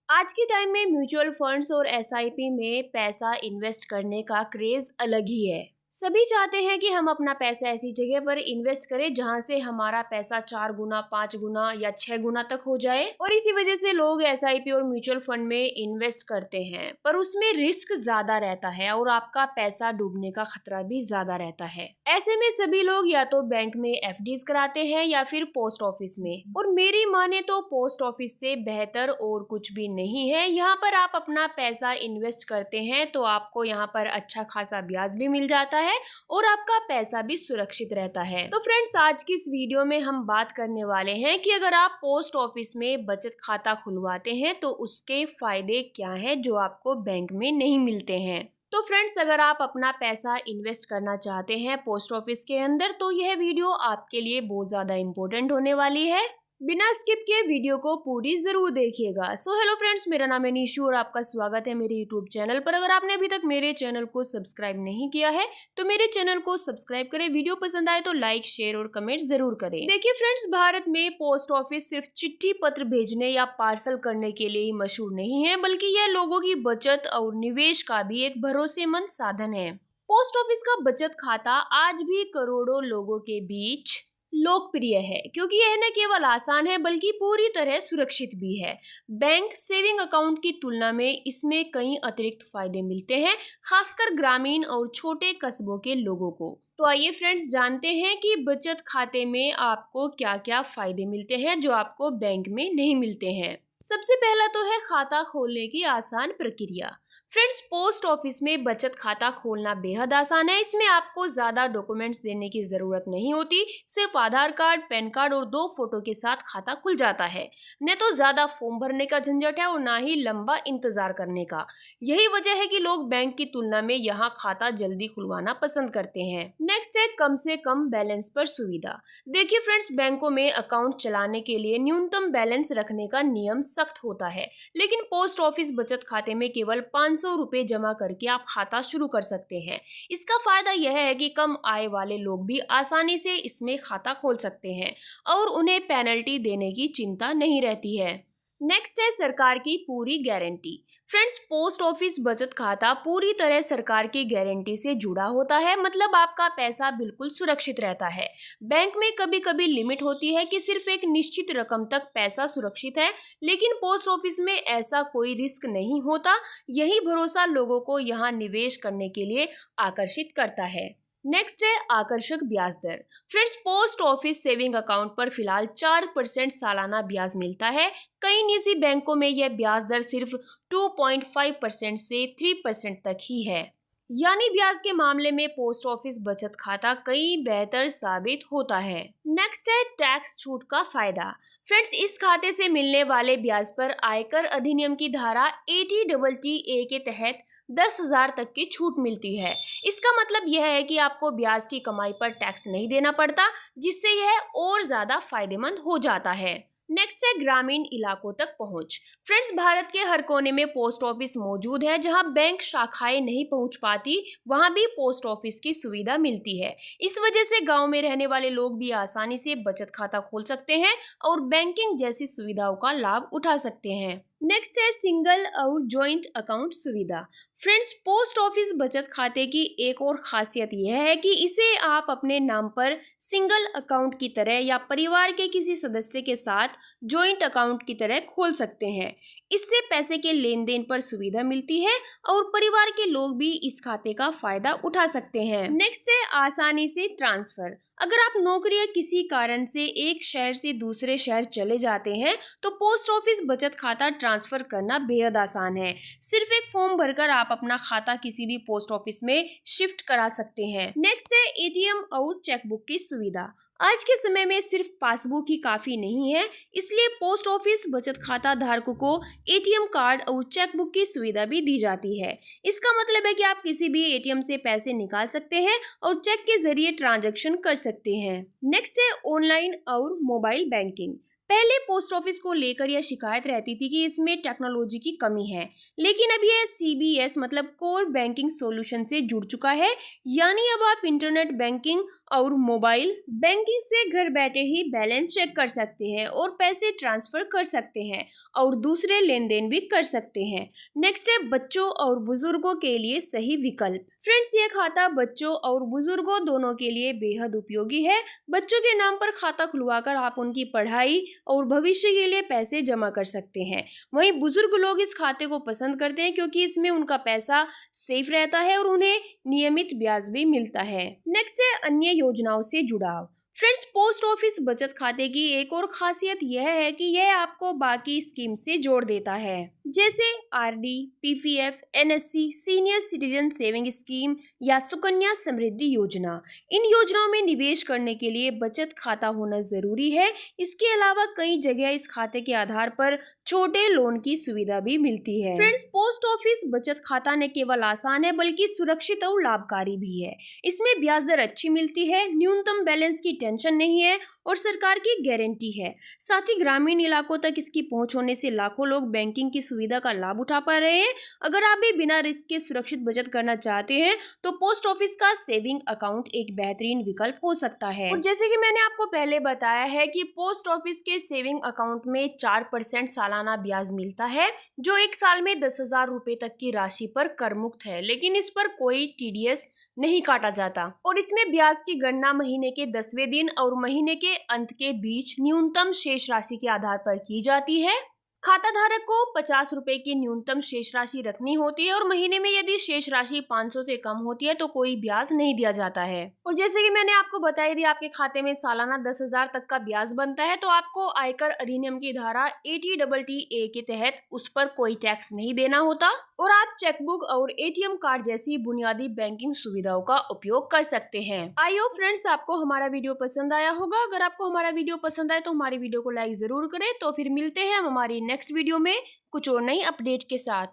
आज के टाइम में म्यूचुअल फंड्स और एसआईपी में पैसा इन्वेस्ट करने का क्रेज अलग ही है। सभी चाहते हैं कि हम अपना पैसा ऐसी जगह पर इन्वेस्ट करें जहां से हमारा पैसा 4 गुना 5 गुना या 6 गुना तक हो जाए, और इसी वजह से लोग एसआईपी और म्यूचुअल फंड में इन्वेस्ट करते हैं। पर उसमें रिस्क ज्यादा रहता है और आपका पैसा डूबने का खतरा भी ज्यादा रहता है। ऐसे में सभी लोग या तो बैंक में एफडीज कराते हैं या फिर पोस्ट ऑफिस में, और मेरी माने तो पोस्ट ऑफिस से बेहतर और कुछ भी नहीं है। यहाँ पर आप अपना पैसा इन्वेस्ट करते हैं तो आपको यहाँ पर अच्छा खासा ब्याज भी मिल जाता है और आपका पैसा भी सुरक्षित रहता है। तो फ्रेंड्स, आज की इस वीडियो में हम बात करने वाले हैं कि अगर आप पोस्ट ऑफिस में बचत खाता खुलवाते हैं तो उसके फायदे क्या हैं जो आपको बैंक में नहीं मिलते हैं। तो फ्रेंड्स, अगर आप अपना पैसा इन्वेस्ट करना चाहते हैं पोस्ट ऑफिस के अंदर तो यह वीडियो आपके लिए बहुत ज्यादा इम्पोर्टेंट होने वाली है। बिना स्किप किए वीडियो को पूरी जरूर देखिएगा। सो हेलो फ्रेंड्स, मेरा नाम है निशु और आपका स्वागत है मेरे यूट्यूब चैनल पर। अगर आपने अभी तक मेरे चैनल को सब्सक्राइब नहीं किया है तो मेरे चैनल को सब्सक्राइब करें। वीडियो पसंद आए तो लाइक, शेयर और कमेंट जरूर करें। देखिए फ्रेंड्स, भारत में पोस्ट ऑफिस सिर्फ चिट्ठी पत्र भेजने या पार्सल करने के लिए ही मशहूर नहीं है, बल्कि यह लोगों की बचत और निवेश का भी एक भरोसेमंद साधन है। पोस्ट ऑफिस का बचत खाता आज भी करोड़ों लोगों के बीच लोकप्रिय है, क्योंकि यह न केवल आसान है बल्कि पूरी तरह सुरक्षित भी है। बैंक सेविंग अकाउंट की तुलना में इसमें कई अतिरिक्त फायदे मिलते हैं, खासकर ग्रामीण और छोटे कस्बों के लोगों को। तो आइए फ्रेंड्स, जानते हैं कि बचत खाते में आपको क्या क्या फायदे मिलते हैं जो आपको बैंक में नहीं मिलते हैं। सबसे पहला तो है खाता खोलने की आसान प्रक्रिया। फ्रेंड्स, पोस्ट ऑफिस में बचत खाता खोलना बेहद आसान है। इसमें आपको ज्यादा डॉक्यूमेंट्स देने की जरूरत नहीं होती। सिर्फ आधार कार्ड, पैन कार्ड और 2 फोटो के साथ खाता खुल जाता है। न तो ज्यादा फॉर्म भरने का झंझट है और ना ही लंबा इंतजार करने का। यही वजह है कि लोग बैंक की तुलना में यहाँ खाता जल्दी खुलवाना पसंद करते हैं। नेक्स्ट है कम से कम बैलेंस पर सुविधा। देखिए फ्रेंड्स, बैंकों में अकाउंट चलाने के लिए न्यूनतम बैलेंस रखने का नियम सख्त होता है, लेकिन पोस्ट ऑफिस बचत खाते में केवल 500 रुपए जमा करके आप खाता शुरू कर सकते हैं। इसका फायदा यह है कि कम आय वाले लोग भी आसानी से इसमें खाता खोल सकते हैं और उन्हें पेनल्टी देने की चिंता नहीं रहती है। नेक्स्ट है सरकार की पूरी गारंटी। फ्रेंड्स, पोस्ट ऑफिस बचत खाता पूरी तरह सरकार की गारंटी से जुड़ा होता है, मतलब आपका पैसा बिल्कुल सुरक्षित रहता है। बैंक में कभी कभी लिमिट होती है कि सिर्फ एक निश्चित रकम तक पैसा सुरक्षित है, लेकिन पोस्ट ऑफिस में ऐसा कोई रिस्क नहीं होता। यही भरोसा लोगों को यहाँ निवेश करने के लिए आकर्षित करता है। नेक्स्ट है आकर्षक ब्याज दर। Friends, post office saving account पर फिलहाल 4% सालाना ब्याज मिलता है। कई निजी बैंकों में यह ब्याज दर सिर्फ 2.5% से 3% तक ही है। यानी ब्याज के मामले में पोस्ट ऑफिस बचत खाता कई बेहतर साबित होता है। नेक्स्ट है टैक्स छूट का फायदा। फ्रेंड्स, इस खाते से मिलने वाले ब्याज पर आयकर अधिनियम की धारा 80TTA के तहत 10,000 तक की छूट मिलती है। इसका मतलब यह है कि आपको ब्याज की कमाई पर टैक्स नहीं देना पड़ता, जिससे यह और ज्यादा फायदेमंद हो जाता है। नेक्स्ट है ग्रामीण इलाकों तक पहुंच। फ्रेंड्स, भारत के हर कोने में पोस्ट ऑफिस मौजूद है। जहां बैंक शाखाएं नहीं पहुंच पाती, वहां भी पोस्ट ऑफिस की सुविधा मिलती है। इस वजह से गांव में रहने वाले लोग भी आसानी से बचत खाता खोल सकते हैं और बैंकिंग जैसी सुविधाओं का लाभ उठा सकते हैं। नेक्स्ट है सिंगल और जॉइंट अकाउंट सुविधा। फ्रेंड्स, पोस्ट ऑफिस बचत खाते की एक और खासियत यह है कि इसे आप अपने नाम पर सिंगल अकाउंट की तरह या परिवार के किसी सदस्य के साथ जॉइंट अकाउंट की तरह खोल सकते हैं। इससे पैसे के लेन देन पर सुविधा मिलती है और परिवार के लोग भी इस खाते का फायदा उठा सकते हैं। नेक्स्ट है आसानी से ट्रांसफर। अगर आप नौकरी या किसी कारण से एक शहर से दूसरे शहर चले जाते हैं तो पोस्ट ऑफिस बचत खाता ट्रांसफर करना बेहद आसान है। सिर्फ एक फॉर्म भरकर आप अपना खाता किसी भी पोस्ट ऑफिस में शिफ्ट करा सकते हैं। नेक्स्ट है एटीएम और चेकबुक की सुविधा। आज के समय में सिर्फ पासबुक ही काफी नहीं है, इसलिए पोस्ट ऑफिस बचत खाता धारकों को एटीएम कार्ड और चेकबुक की सुविधा भी दी जाती है। इसका मतलब है कि आप किसी भी एटीएम से पैसे निकाल सकते हैं और चेक के जरिए ट्रांजैक्शन कर सकते हैं। नेक्स्ट है ऑनलाइन और मोबाइल बैंकिंग। पहले पोस्ट ऑफिस को लेकर यह शिकायत रहती थी कि इसमें टेक्नोलॉजी की कमी है, लेकिन अब यह CBS मतलब कोर बैंकिंग सॉल्यूशन से जुड़ चुका है। यानी अब आप इंटरनेट बैंकिंग और मोबाइल बैंकिंग से घर बैठे ही बैलेंस चेक कर सकते हैं और पैसे ट्रांसफर कर सकते हैं और दूसरे लेन देन भी कर सकते हैं। नेक्स्ट है बच्चों और बुजुर्गों के लिए सही विकल्प। फ्रेंड्स, ये खाता बच्चों और बुजुर्गों दोनों के लिए बेहद उपयोगी है। बच्चों के नाम पर खाता खुलवाकर आप उनकी पढ़ाई और भविष्य के लिए पैसे जमा कर सकते हैं। वहीं बुजुर्ग लोग इस खाते को पसंद करते हैं क्योंकि इसमें उनका पैसा सेफ रहता है और उन्हें नियमित ब्याज भी मिलता है। नेक्स्ट है अन्य योजनाओं से जुड़ाव। फ्रेंड्स, पोस्ट ऑफिस बचत खाते की एक और खासियत यह है कि यह आपको बाकी स्कीम से जोड़ देता है, जैसे RD, PPF, NSC, senior citizen saving scheme या सुकन्या समृद्धि योजना। इन योजनाओं में निवेश करने के लिए बचत खाता होना जरूरी है। इसके अलावा कई जगह इस खाते के आधार पर छोटे लोन की सुविधा भी मिलती है। फ्रेंड्स, पोस्ट ऑफिस बचत खाता न केवल आसान है बल्कि सुरक्षित और लाभकारी भी है। इसमें ब्याज दर अच्छी मिलती है, न्यूनतम बैलेंस की टेंशन नहीं है और सरकार की गारंटी है। साथ ही ग्रामीण इलाकों तक इसकी पहुंच होने से लाखों लोग बैंकिंग की सुविधा का लाभ उठा पा रहे हैं। अगर आप भी बिना रिस्क के सुरक्षित बचत करना चाहते हैं तो पोस्ट ऑफिस का सेविंग अकाउंट एक बेहतरीन विकल्प हो सकता है। और जैसे कि मैंने आपको पहले बताया है कि पोस्ट ऑफिस के सेविंग अकाउंट में 4% सालाना ब्याज मिलता है, जो एक साल में 10,000 रुपए तक की राशि पर कर मुक्त है, लेकिन इस पर कोई TDS नहीं काटा जाता। और इसमें ब्याज की गणना महीने के 10वें दिन और महीने के अंत के बीच न्यूनतम शेष राशि के आधार पर की जाती है। खाता धारक को 50 रुपए की न्यूनतम शेष राशि रखनी होती है और महीने में यदि शेष राशि 500 से कम होती है तो कोई ब्याज नहीं दिया जाता है। और जैसे कि मैंने आपको बताया, यदि आपके खाते में सालाना 10,000 तक का ब्याज बनता है तो आपको आयकर अधिनियम की धारा 80TTA के तहत उस पर कोई टैक्स नहीं देना होता और आप चेकबुक और ATM कार्ड जैसी बुनियादी बैंकिंग सुविधाओं का उपयोग कर सकते हैं। आई होप फ्रेंड्स आपको हमारा वीडियो पसंद आया होगा। अगर आपको हमारा वीडियो पसंद आए तो हमारी वीडियो को लाइक जरूर करें। तो फिर मिलते हैं हम हमारी नेक्स्ट वीडियो में कुछ और नई अपडेट के साथ।